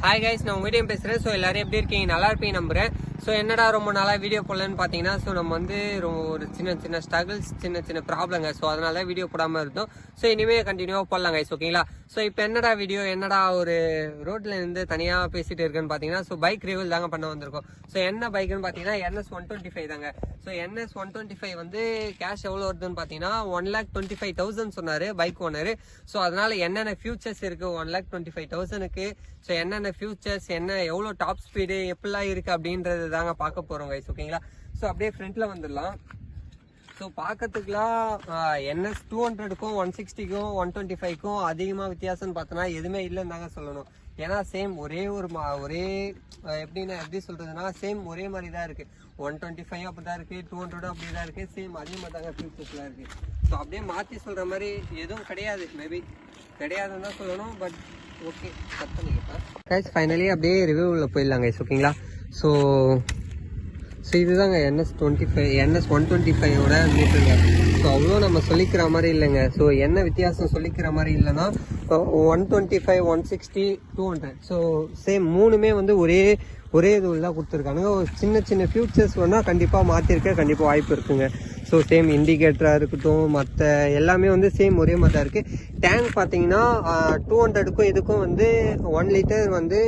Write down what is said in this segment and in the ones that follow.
Hi guys, நான் உங்கள்கிட்ட பேசுகிறேன். ஸோ எல்லாரும் எப்படி இருக்கீங்க? நல்லா இருப்பீங்க நம்புகிறேன். ஸோ என்னடா ரொம்ப நாளாக வீடியோ போடலன்னு பார்த்தீங்கன்னா, ஸோ நம்ம வந்து ஒரு சின்ன ஸ்ட்ரகிள்ஸ், சின்ன ப்ராப்ளங்க. ஸோ அதனால தான் வீடியோ போடாமல் இருந்தோம். ஸோ இனிமேல் கண்டினியூவாக போடலாம் கைஸ், ஓகேங்களா? ஸோ இப்போ என்னடா வீடியோ, என்னடா ஒரு ரோட்டில் இருந்து தனியாக பேசிகிட்டு இருக்குன்னு பார்த்தீங்கன்னா, ஸோ பைக் ரிவ்யூ தாங்க பண்ண வந்திருக்கோம். ஸோ என்ன பைக்குன்னு பார்த்தீங்கன்னா NS125 தாங்க. ஸோ NS125 வந்து கேஷ் எவ்வளோ வருதுன்னு பார்த்தீங்கன்னா 1,25,000 சொன்னார் பைக் ஓனர். ஸோ அதனால என்னென்ன ஃபியூச்சர்ஸ் இருக்குது 1,25,000க்கு, ஸோ என்னென்ன ஃபியூச்சர்ஸ், எவ்வளோ டாப் ஸ்பீடு, எப்படிலாம் இருக்குது அப்படின்றது தாங்க பார்க்க போகிறோம் கைஸ், ஓகேங்களா? ஸோ அப்படியே ஃப்ரண்ட்டில் வந்துடலாம். ஸோ பார்க்கறதுக்குலாம் NS 200க்கும் 160க்கும் 125க்கும் அதிகமாக வித்தியாசம்னு பார்த்தோன்னா எதுவுமே இல்லைன்னு தாங்க சொல்லணும். ஏன்னா சேம் ஒரே எப்படி சொல்கிறதுனா சேம் ஒரே மாதிரி தான் இருக்குது. 125 அப்படி தான் இருக்குது, 200 அப்படி தான் இருக்குது, சேம் அதே மாதிரி தாங்க ஃபியூச்சர்ஸ்லாம் இருக்குது. ஸோ அப்படியே மாற்றி சொல்கிற மாதிரி எதுவும் கிடையாது, மேபி கிடையாதுன்னு தான் சொல்லணும். பட் ஓகே, கட் பண்ணிக்கிட்டேன் கைஸ். ஃபைனலி அப்படியே ரிவ்யூவில் போயிடலாம் கைஸ், ஓகேங்களா? ஸோ இதுதாங்க NS125ஓட மீட்டருங்க. ஸோ அவ்வளோ நம்ம சொல்லிக்கிற மாதிரி இல்லைங்க. ஸோ என்ன வித்தியாசம் சொல்லிக்கிற மாதிரி இல்லைன்னா 125, 160, 200 ஸோ சேம் மூணுமே வந்து ஒரே இதுவில் தான் கொடுத்துருக்கானுங்க. ஒரு சின்ன ஃபியூச்சர்ஸ் வேணால் கண்டிப்பாக மாற்றிருக்க கண்டிப்பாக வாய்ப்பு இருக்குங்க. ஸோ சேம் இண்டிகேட்டராக இருக்கட்டும், மற்ற எல்லாமே வந்து சேம் ஒரே மாதிரி தான் இருக்குது. டேங்க் பார்த்தீங்கன்னா 200க்கும் இதுக்கும் வந்து 1 லிட்டர் வந்து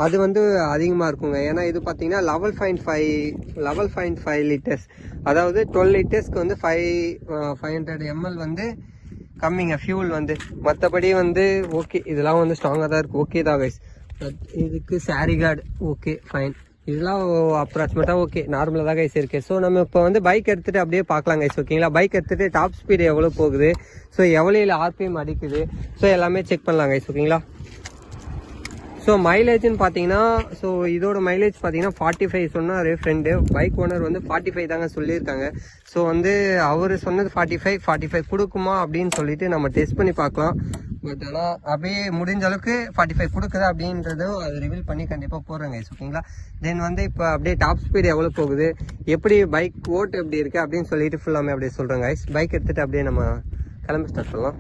அது வந்து அதிகமாக இருக்குங்க. ஏன்னா இது பார்த்தீங்கன்னா 11.5 லிட்டர்ஸ், அதாவது 12 லிட்டர்ஸ்க்கு வந்து 500 ml வந்து கம்மிங்க ஃபியூல் வந்து. மற்றபடி வந்து ஓகே, இதெல்லாம் வந்து ஸ்ட்ராங்காக தான் இருக்குது, ஓகே தான் கைஸ். இதுக்கு சாரி கார்டு ஓகே ஃபைன், இதெல்லாம் அப்ராக்சிமேட்டாக ஓகே, நார்மலாக தான் கைஸ் இருக்குது. ஸோ நம்ம இப்போ வந்து பைக் எடுத்துகிட்டு அப்படியே பார்க்கலாம் கைஸ், ஓகேங்களா? பைக் எடுத்துகிட்டு டாப் ஸ்பீடு எவ்வளோ போகுது, ஸோ எவ்வளோ RPM அடிக்குது, ஸோ எல்லாமே செக் பண்ணலாம் கைஸ், ஓகேங்களா? ஸோ மைலேஜ்னு பார்த்தீங்கன்னா, ஸோ இதோட மைலேஜ் பார்த்தீங்கன்னா 45 சொன்னார் ஃப்ரெண்டு. பைக் ஓனர் வந்து 45 தாங்க சொல்லியிருக்காங்க. ஸோ வந்து அவர் சொன்னது 45 கொடுக்குமா அப்படின்னு சொல்லிட்டு நம்ம டெஸ்ட் பண்ணி பார்க்கலாம். பட் ஆனால் அப்படியே முடிஞ்ச அளவுக்கு 45 கொடுக்குது அப்படின்றதும் அது ரிவீல் பண்ணி கண்டிப்பாக போகிறேங்க கைஸ், ஓகேங்களா? தென் வந்து இப்போ அப்படியே டாப் ஸ்பீடு எவ்வளோ போகுது, எப்படி பைக் ஓட்டு எப்படி இருக்குது அப்படின்னு சொல்லிட்டு ஃபுல்லாமே அப்படியே சொல்கிறேங்க கைஸ். பைக் எடுத்துகிட்டு அப்படியே நம்ம கிளம்பி ஸ்டார்ட் பண்ணலாம்.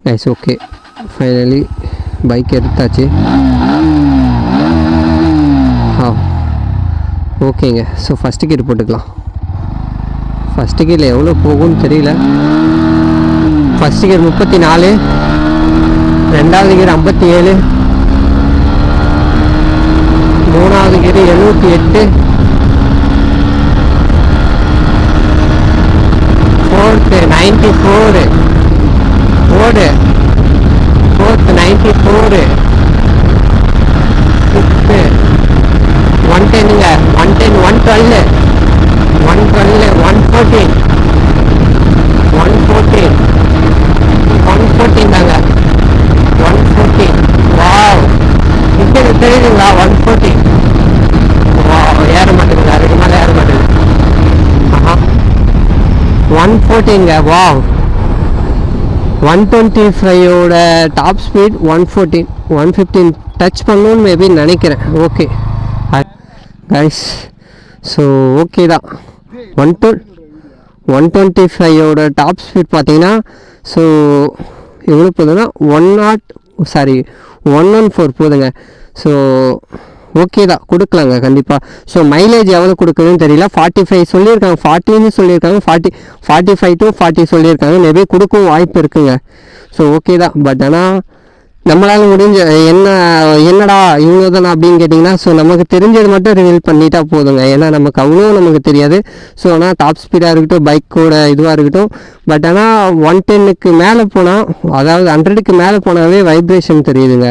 நைஸ், ஓகே, ஃபைனலி பைக் எடுத்தாச்சு. ஓகேங்க. ஸோ ஃபஸ்ட்டு கீர் போட்டுக்கலாம். ஃபஸ்ட்டு கீரில் எவ்வளோ போகும்னு தெரியல. ஃபஸ்ட்டு கீர் 34, ரெண்டாவது கீர் 57, மூணாவது கீர் 78, ஃபோர்த்து 94, ஃபோர்த்து 94, ஃபிஃப்த்து 110ங்க, 110, 112, 114, 114 தாங்க, 114. வாவ், இப்போ தெரியுதுங்களா? 114 வாவ், ஏற மாட்டேங்குது, அதுக்கு மேலே ஏற மாட்டேங்குது. 114ங்க, வாவ். 125ஓட டாப் ஸ்பீட் 114, 115 டச் பண்ணணும்னு மேபி நினைக்கிறேன். ஓகே கைஸ், ஸோ ஓகே தான். 125ஓட டாப் ஸ்பீட் பார்த்தீங்கன்னா ஸோ எவ்வளோ போகுதுன்னா 114 போகுதுங்க. ஸோ ஓகே தான், கொடுக்கலாங்க கண்டிப்பாக. ஸோ மைலேஜ் எவ்வளோ கொடுக்குதுன்னு தெரியல. 45 சொல்லியிருக்காங்க, 40ன்னு சொல்லியிருக்காங்க, 45 to 40 சொல்லியிருக்காங்க. மேபி கொடுக்கவும் வாய்ப்பு இருக்குங்க. ஸோ ஓகே தான். பட் ஆனால் நம்மளால் முடிஞ்ச என்னடா இவ்வளோ தானே அப்படின்னு கேட்டிங்கன்னா, ஸோ நமக்கு தெரிஞ்சது மட்டும் ரிவீல் பண்ணிட்டா போதுங்க. ஏன்னா நமக்கு அவ்வளோ நமக்கு தெரியாது. ஸோ ஆனால் டாப் ஸ்பீடாக இருக்கட்டும், பைக்கோட இதுவாக இருக்கட்டும். பட் ஆனால் 110க்கு மேலே போனால், அதாவது 100க்கு மேலே போனாவே வைப்ரேஷன் தெரியுதுங்க.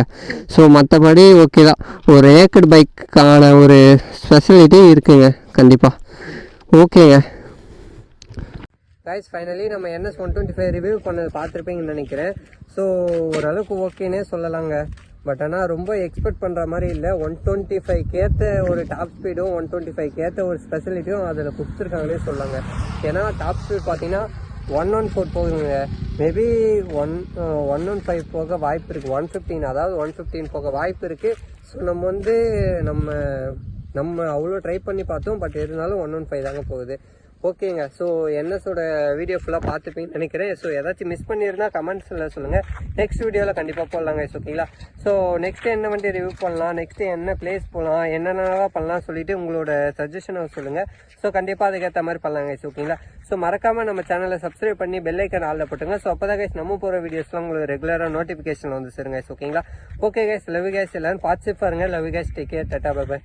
ஸோ மற்றபடி ஓகே தான். ஒரு ரேக்கட் பைக்கான ஒரு ஸ்பெஷலிட்டி இருக்குங்க கண்டிப்பாக. ஓகேங்க கைஸ், ஃபைனலி நம்ம NS125 ரிவ்யூ பண்ணது பார்த்துருப்பீங்கன்னு நினைக்கிறேன். ஸோ ஓரளவுக்கு ஓகேன்னே சொல்லலாங்க. பட் ஆனால் ரொம்ப எக்ஸ்பெக்ட் பண்ணுற மாதிரி இல்லை. 125 ஏற்ற ஒரு டாப் ஸ்பீடும் 125 ஏற்ற ஒரு ஸ்பெஷலிட்டியும் அதில் கொடுத்துருக்காங்கன்னே சொல்லாங்க. ஏன்னா டாப் ஸ்பீட் பார்த்தீங்கன்னா 114 போகுதுங்க. மேபி 115 போக வாய்ப்பு இருக்குது. 115 அதாவது 115 போக வாய்ப்பு இருக்குது. ஸோ நம்ம வந்து நம்ம அவ்வளோ ட்ரை பண்ணி பார்த்தோம். பட் இருந்தாலும் 115 தாங்க போகுது. ஓகேங்க. ஸோ என்எஸோட வீடியோ ஃபுல்லாக பார்த்துப்பீங்கன்னு நினைக்கிறேன். ஸோ ஏதாச்சும் மிஸ் பண்ணியிருந்தா கமெண்ட்ஸில் சொல்லுங்கள். நெக்ஸ்ட் வீடியோவில் கண்டிப்பாக போடலாங்க. ஓகேங்களா? ஸோ நெக்ஸ்ட்டு என்ன வண்டி ரிவ்யூ பண்ணலாம், நெக்ஸ்ட்டு என்ன பிளேஸ் போகலாம், என்னென்னலாம் பண்ணலாம் சொல்லிவிட்டு உங்களோட சஜஷனை சொல்லுங்கள். ஸோ கண்டிப்பாக அதுக்கேற்ற மாதிரி பண்ணலாங்க. ஓகேங்களா? ஸோ மறக்காமல் நம்ம சேனலை சப்ஸ்கிரைப் பண்ணி பெல் ஐக்கன் ஆளில் போட்டுங்க. ஸோ அப்போ தான் கைஸ் நம்ம போகிற வீடியோஸ்லாம் உங்களுக்கு ரெகுலராக நோட்டிஃபிகேஷன் வந்து சேருங்க. ஓகேங்களா? ஓகே கைஸ், லவ் கைஸ், எல்லாரும் பார்த்து பாருங்க. லவ் கைஸ், டேக் கேர், டாடா, பை பை.